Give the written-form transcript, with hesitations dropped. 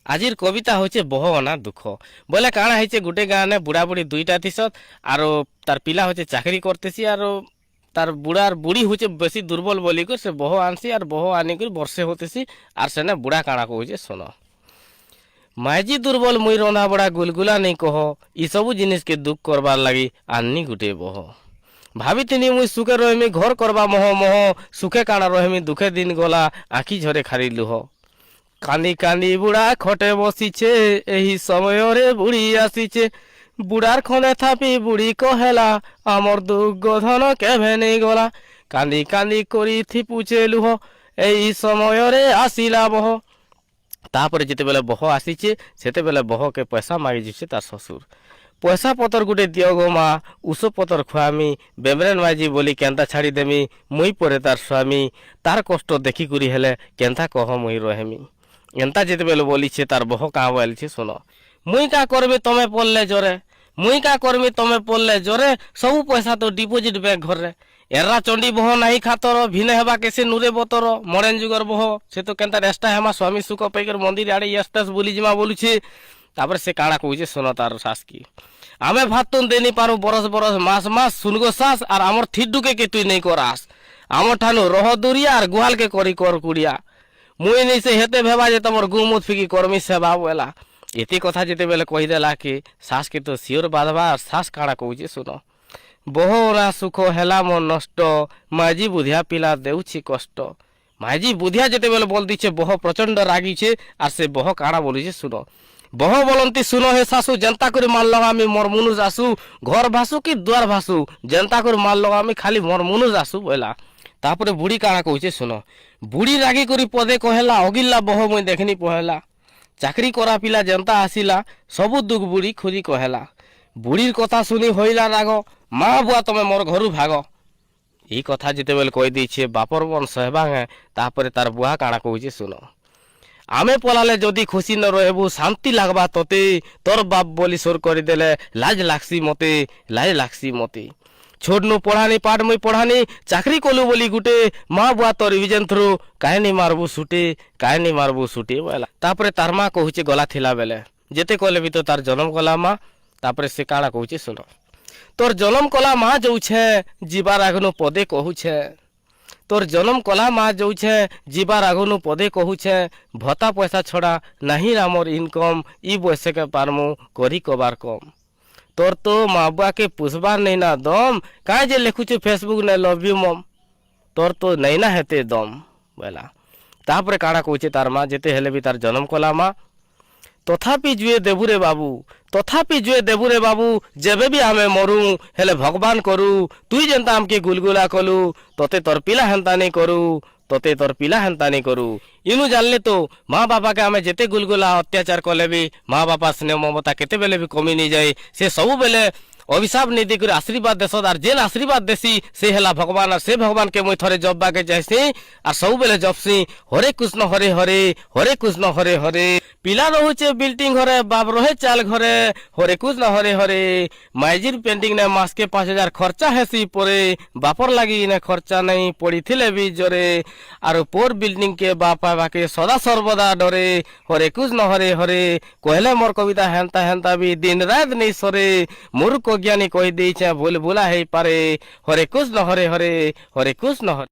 আজির কবিতা হচ্ছে বহ অনা দুঃখ। বলে কাଣା হয়েছে গোটে গাঁনে বুড়া বুড়ি দুইটা থিসত আর তার পিলা হচ্ছে চাকরি করতেছি আর তার বুড়ার বুড়ি হচ্ছে বেশি দুর্বল বলি করে সে বহ আনছি আর বহ আনিকি বর্ষে হতেছি আর সেনে বুড়া কাଣା কହୁছে শোনো। মাইজি দুর্বল মুই রন্ধা বড়া গুলগুলা নেই কহ ইসবু জিনিসকে দুঃখ করবার লাগি আননি গুটে বহ। ভাবিথিনি মুই সুখে রহমি ঘর করবা মোহ মোহ সুখে কাଣା রহমি দুঃখে দিন গলা আঁখি ঝরে খারি লুহ। কান্দি কান্দি বুড়া খটে বসিছে এই সময়রে বুড়ি আসিছে বুড়ার খনে থাপি বুড়ি কহেলা আমর দুঃখ ধন কেভে নেই গলা কান্দি কান্দি করি থিপুছে লুহ এই সময়রে আসিলা বহ। তারপরে যেতেবেলে বহ আসিছে সেতেবেলে বহকে পয়সা মাগি যাচ্ছে তার শ্বশুর। পয়সা পতর গুটে দিও গো মা উষ পতর খুয়ামি বেমরেন মাঝি বলি কেন্তা ছাড়ি দেমি মুই পরে তার স্বামী তার কষ্ট দেখি করি হেলে কেন্তা কহ মুই রহেমি। এন্তা যেতেবেলে বলিছে তার বহ কাঁ বলিছে শোনো। মুই কা করবি তমে পড়লে জোরে মুই কা করবি তমে পড়লে জোরে সবু পয়সা তো ডিপোজিট ব্যাংক ঘরে এরা চণ্ডী বহ নাহি খাতর ভিনে হেবা কেসে নুরে বতর মডেন যুগর বহ সে তো কেন্তা রেস্টা হেমা স্বামী সুখ পাইকর মন্দির আড়ে ইয়াস্তাস বলি জিমা বলুছে। তারপরে সে কাଣା কହୁছে শোনো তার শাস কি আমি ভাত তুন দেনি পারু বরস বরস মাস মাস শুনগো শ্বাস আর আমার থিডুকে কে তুই নেই করাস আমার ঠানু রহ দুরিয়া আর গুহালকে করি কর কুড়িয়া মুই নেই সে হেতে ভেবা যে তোমার গুমুত ফিকি কর্মী সেবা বেলা। এতে কথা যেতে বেলে কহিদেলা কি শ্বাসকে তো শিওর বাঁধবা আর শ্বাস কাଣା কହୁছে শুনো। বহ না সুখ হেলা মন নষ্ট মাঝি বুধিয়া পিলা দেউছি কষ্ট। মাঝি বুধিয়া যেতেবেলে বল দিচ্ছে বহ প্রচন্ড রাগিছে আর সে বহ কাଣା বলিছে শুনো। বহ বলন্তি শুনো হে শাশু জেন্তা করে মারল আমি মর মুনুষ আসু ঘর ভাসু কি দুয়ার ভাসু জেন্তা করে মারল আমি খালি মর মুনুষ আসু বলা। তারপরে বুড়ি কাଣା কହୁছে শুনো। বুড়ি রাগি করি পদে কহেলা অগিল্লা বহ মুই দেখনি পহেলা চাকরি করা পিলা জেন্তা আসিলা সবু দুঃখ বুড়ি খুঁজি কহেলা। বুড়ির কথা শুনি হইলা রাগ মা বুয়া তুমি মোর ঘরু ভাগ। এই কথা যেতেবেলে কই দিয়েছে বাপর বন সহবাঙে। তারপরে তার বুয়া কাଣା কହୁছে শুনো। আমি পলালে যদি খুশি ন রহবু শান্তি লাগবা তোতে তোর বাপ বলি সোর করে দেলে লাজ লাগছি মতে লাজ লাগছি মতে ছোটনু পড়ানি পাঠ মুই পড়ানি চাকরি কলু বলি গুটে মা বুয়া তোর রিভিজন থ্রু কাহিনী মারবু সুটে কাহিনী মারবু সুটে বলা। তারপরে তার মা কହୁছে গলা থিলা বেলে যেতে কলে বি তো তার জন্ম কলা মা। তারপরে সে কাଣା কହୁছে শুনো। তোর জন্ম কলা মা যৌছে ଯିବାର ଆଗନୁ ପଦେ କହୁଛେ তোর জন্ম কলা মা যৌছে ଯିବାର ଆଗନୁ পদে কহুছে ভত্তা পয়সা ছড়া নাহি আমার ইনকম ই বয়সকে পারমু করি কবার কম তোর তো মা বুয়াকে পুষবার নেই না দম কাঁ যে লেখুଛୁ ফেসবুক নে লভ ইউ মম তোর তো নেই না হেতে দম বলা। তারপরে কাଣା কହୁছে তার মা যেতে হেলে বি তার জন্ম কলা মা তথাপি জুয়ে দেবুরে বাবু তথাপি জুয়ে দেবুরে বাবু যেবে বি আমি মরু হেলে ভগবান করু তুই যেন্তা আমকে গুলগুলা কলু তোতে তোর পিলা হেন্তা নেই করু তোতে তোর পিলা হেন্তা নেই করু। ইনু জানলে তো মা বাপাকে আমি যেতে গুলগুলা অত্যাচার কলে বি মা বাপা স্নেহ মমতা কেতেবেলে বি কমি নি যায় সে ସବୁবেলে অভিশাপ নেই দি করে আশীর্বাদ দেশ আর যেন আশীর্বাদ দেশি সে হেলা ভগবান আর সে ভগবানকে মুই থরে জব্বাকে চাইছি আর ସବୁবেলে জপসি হরে কৃষ্ণ হরে হরে হরে কৃষ্ণ হরে হরে। পিলা রহুছে বিল্ডিং ঘরে বাপ রহে চাল ঘরে হরে কৃষ্ণ হরে হরে। মাইজির পেন্টিং নে মাসকে 5000 খরচা হেসি পরে বাপর লাগি নে খরচা নাই পড়িলে বি জোরে আর পোর বিল্ডিং কে বাপা বাকে সদা সর্বদা ডরে হরে কৃষ্ণ হরে হরে। কহলে মোর কবিতা হেন্তা হেন্তা বি দিন রাত নেই সরে মূর্খ জ্ঞানী কই দিয়েছে ভুল ভুলা হই পারে হরে কৃষ্ণ হরে হরে হরে কৃষ্ণ হরে।